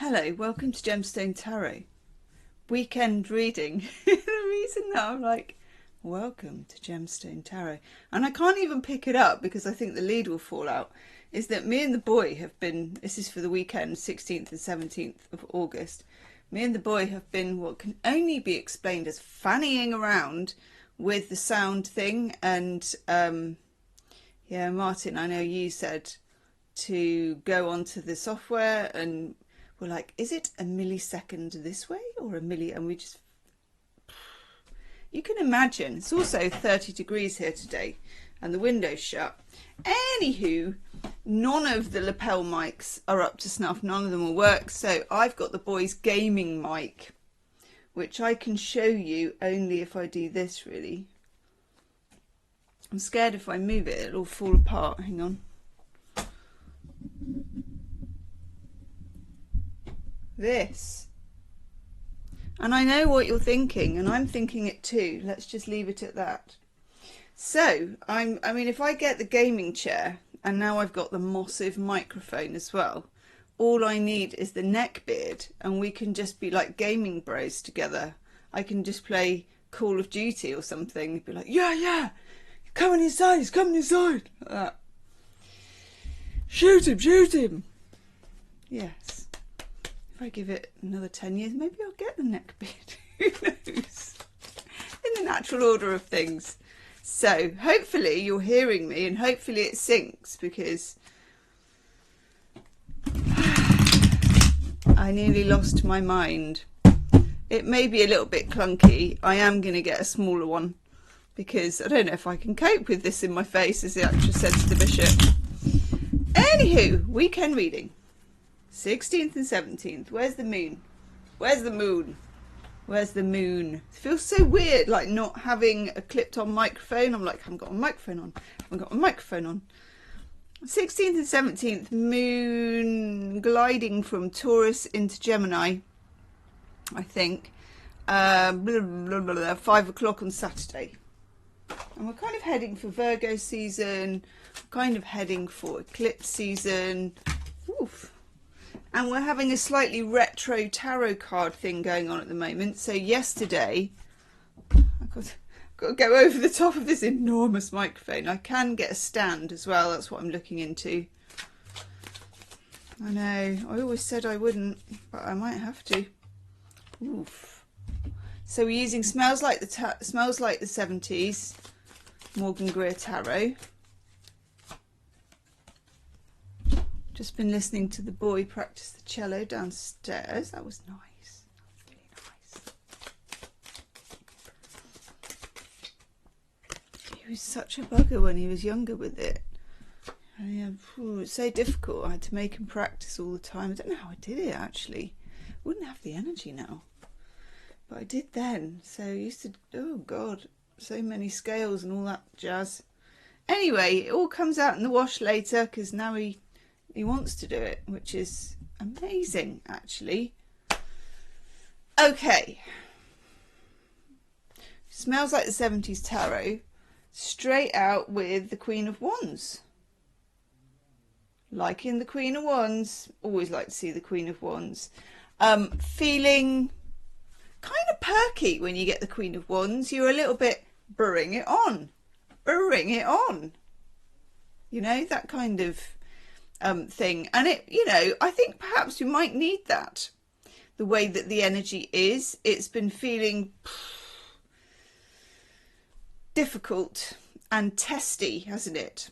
Hello, welcome to Gemstone Tarot. Weekend reading. The reason that I'm like, welcome to Gemstone Tarot, and I can't even pick it up because I think the lead will fall out, is that me and the boy have been, this is for the weekend, 16th and 17th of August, me and the boy have been what can only be explained as fannying around with the sound thing. And yeah, Martin, I know you said to go onto the software, and we're like, is it a millisecond this way or a milli? And we just, you can imagine. It's also 30 degrees here today and the window's shut. Anywho, none of the lapel mics are up to snuff. None of them will work. So I've got the boy's gaming mic, which I can show you only if I do this, really. I'm scared if I move it, it'll all fall apart. Hang on. This, and I know what you're thinking, and I'm thinking it too. Let's just leave it at that. So I mean, if I get the gaming chair and now I've got the massive microphone as well, all I need is the neck beard, and we can just be like gaming bros together. I can just play Call of Duty or something. Be like, yeah, he's coming inside, he's coming inside. Like that. Shoot him. Yes. If I give it another 10 years, maybe I'll get the neck beard. Who knows? In the natural order of things. So hopefully you're hearing me, and hopefully it syncs, because I nearly lost my mind. It may be a little bit clunky. I am going to get a smaller one because I don't know if I can cope with this in my face, as the actress said to the bishop. Anywho, weekend reading. 16th and 17th. Where's the moon? Where's the moon? Where's the moon? It feels so weird, like not having a clipped on microphone. I'm like, I haven't got a microphone on. I haven't got a microphone on. 16th and 17th, moon gliding from Taurus into Gemini, I think. 5 o'clock on Saturday. And we're kind of heading for Virgo season, kind of heading for eclipse season. Oof. And we're having a slightly retro tarot card thing going on at the moment. So yesterday, I've got to go over the top of this enormous microphone. I can get a stand as well. That's what I'm looking into. I know. I always said I wouldn't, but I might have to. Oof. So we're using Smells Like the 70s, Morgan Greer Tarot. Just been listening to the boy practice the cello downstairs. That was nice. That was really nice. He was such a bugger when he was younger with it. And, it's so difficult. I had to make him practice all the time. I don't know how I did it, actually. Wouldn't have the energy now. But I did then. So I used to, oh God, so many scales and all that jazz. Anyway, it all comes out in the wash later, because now he wants to do it, which is amazing, actually. Okay. Smells Like the 70s Tarot, straight out with the Queen of Wands. Liking the Queen of Wands. Always like to see the Queen of Wands. Feeling kind of perky when you get the Queen of Wands. You're a little bit, bring it on. Bring it on. You know, that kind of thing. And it, you know, I think perhaps you might need that, the way that the energy is. It's been feeling difficult and testy, hasn't it,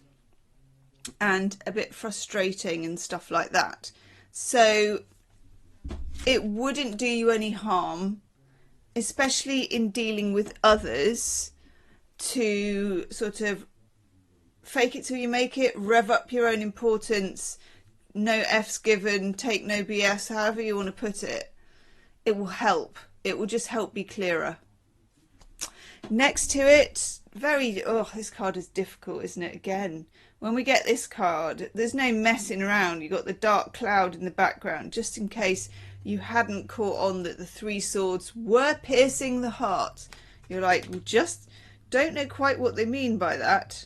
and a bit frustrating and stuff like that. So it wouldn't do you any harm, especially in dealing with others, to sort of fake it till you make it, rev up your own importance, no F's given, take no BS, however you want to put it. It will help. It will just help be clearer. Next to it, this card is difficult, isn't it? Again, when we get this card, there's no messing around. You've got the dark cloud in the background, just in case you hadn't caught on that the 3 swords were piercing the heart. You're like, well, just don't know quite what they mean by that.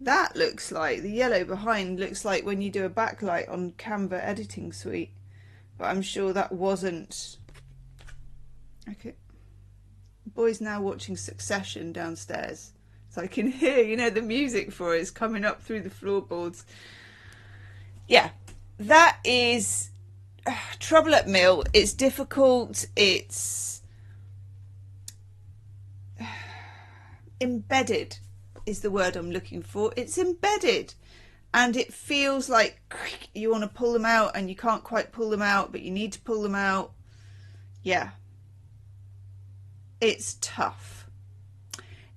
That looks like, the yellow behind looks like when you do a backlight on Canva editing suite. but I'm sure that wasn't. Okay, the boy's now watching Succession downstairs, so I can hear, you know, the music for it is coming up through the floorboards. Yeah, that is trouble at mill. It's difficult. It's embedded is the word I'm looking for. It's embedded, and it feels like you want to pull them out and you can't quite pull them out, but you need to pull them out. Yeah, it's tough.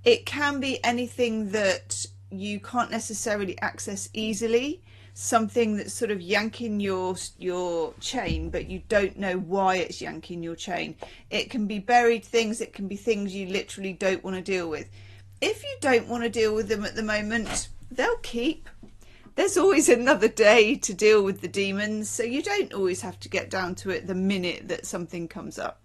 It can be anything that you can't necessarily access easily, something that's sort of yanking your chain, but you don't know why it's yanking your chain. It can be buried things. It can be things you literally don't want to deal with. If you don't want to deal with them at the moment, they'll keep. There's always another day to deal with the demons, so you don't always have to get down to it the minute that something comes up.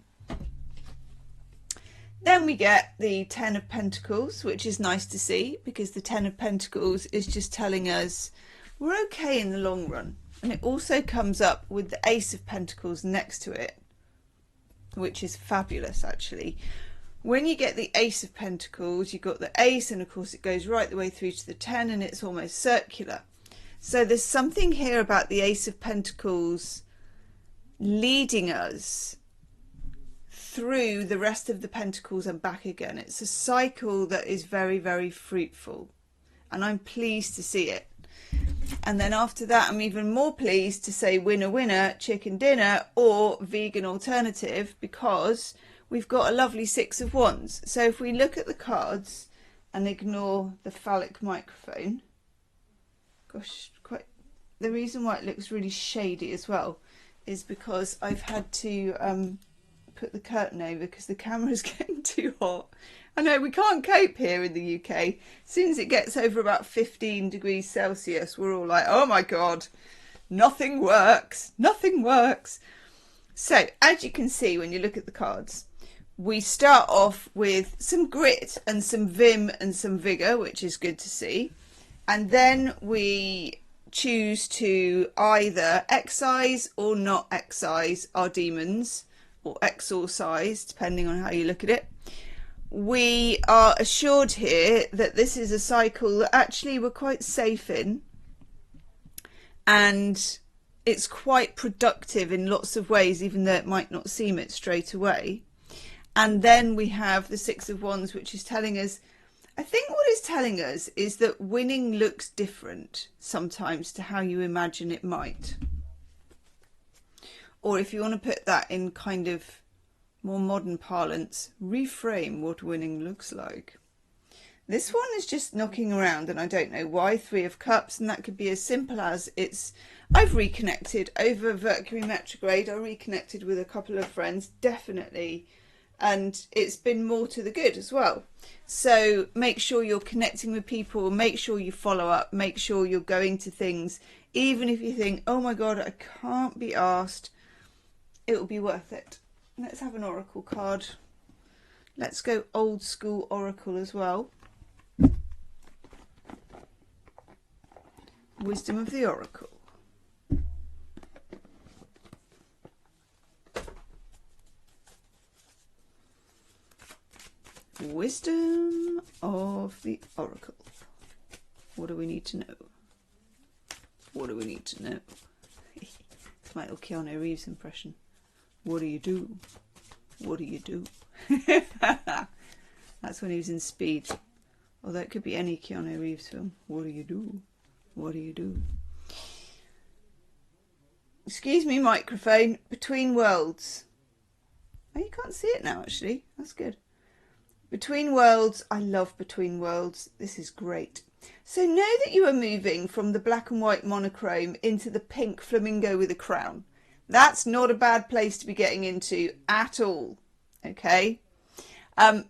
Then we get the Ten of Pentacles, which is nice to see, because the Ten of Pentacles is just telling us we're okay in the long run. And it also comes up with the Ace of Pentacles next to it, which is fabulous actually. When you get the Ace of Pentacles, you've got the Ace, and of course it goes right the way through to the 10, and it's almost circular. So there's something here about the Ace of Pentacles leading us through the rest of the Pentacles and back again. It's a cycle that is very, very fruitful, and I'm pleased to see it. And then after that, I'm even more pleased to say winner, winner, chicken dinner, or vegan alternative, because we've got a lovely Six of Wands. So if we look at the cards and ignore the phallic microphone, gosh, quite the reason why it looks really shady as well is because I've had to put the curtain over because the camera's getting too hot. I know we can't cope here in the UK. As soon as it gets over about 15 degrees Celsius, we're all like, oh my God, nothing works, nothing works. So as you can see, when you look at the cards, we start off with some grit and some vim and some vigour, which is good to see. And then we choose to either excise or not excise our demons, or exorcise, depending on how you look at it. We are assured here that this is a cycle that actually we're quite safe in, and it's quite productive in lots of ways, even though it might not seem it straight away. And then we have the Six of Wands, which is telling us, I think what it's telling us is that winning looks different sometimes to how you imagine it might. Or if you want to put that in kind of more modern parlance, reframe what winning looks like. This one is just knocking around, and I don't know why. Three of Cups, and that could be as simple as I've reconnected over Mercury retrograde. I reconnected with a couple of friends, definitely, and it's been more to the good as well. So make sure you're connecting with people, make sure you follow up, make sure you're going to things, even if you think, oh my God, I can't be asked, it will be worth it. Let's have an oracle card. Let's go old school oracle as well. Wisdom of the Oracle. Wisdom of the Oracle. What do we need to know? What do we need to know? It's my little Keanu Reeves impression. What do you do? What do you do? That's when he was in Speed. Although it could be any Keanu Reeves film. What do you do? What do you do? Excuse me, microphone. Between Worlds. Oh, you can't see it now, actually. That's good. Between Worlds. I love Between Worlds. This is great. So know that you are moving from the black and white monochrome into the pink flamingo with a crown. That's not a bad place to be getting into at all. Okay.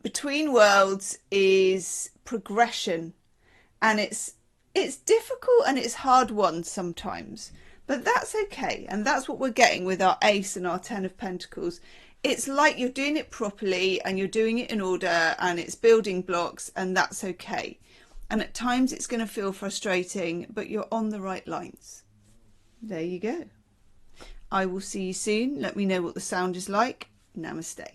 Between Worlds is progression, and it's difficult and it's hard won sometimes, but that's okay. And that's what we're getting with our Ace and our Ten of Pentacles. It's like you're doing it properly and you're doing it in order, and it's building blocks, and that's okay. And at times it's going to feel frustrating, but you're on the right lines. There you go. I will see you soon. Let me know what the sound is like. Namaste.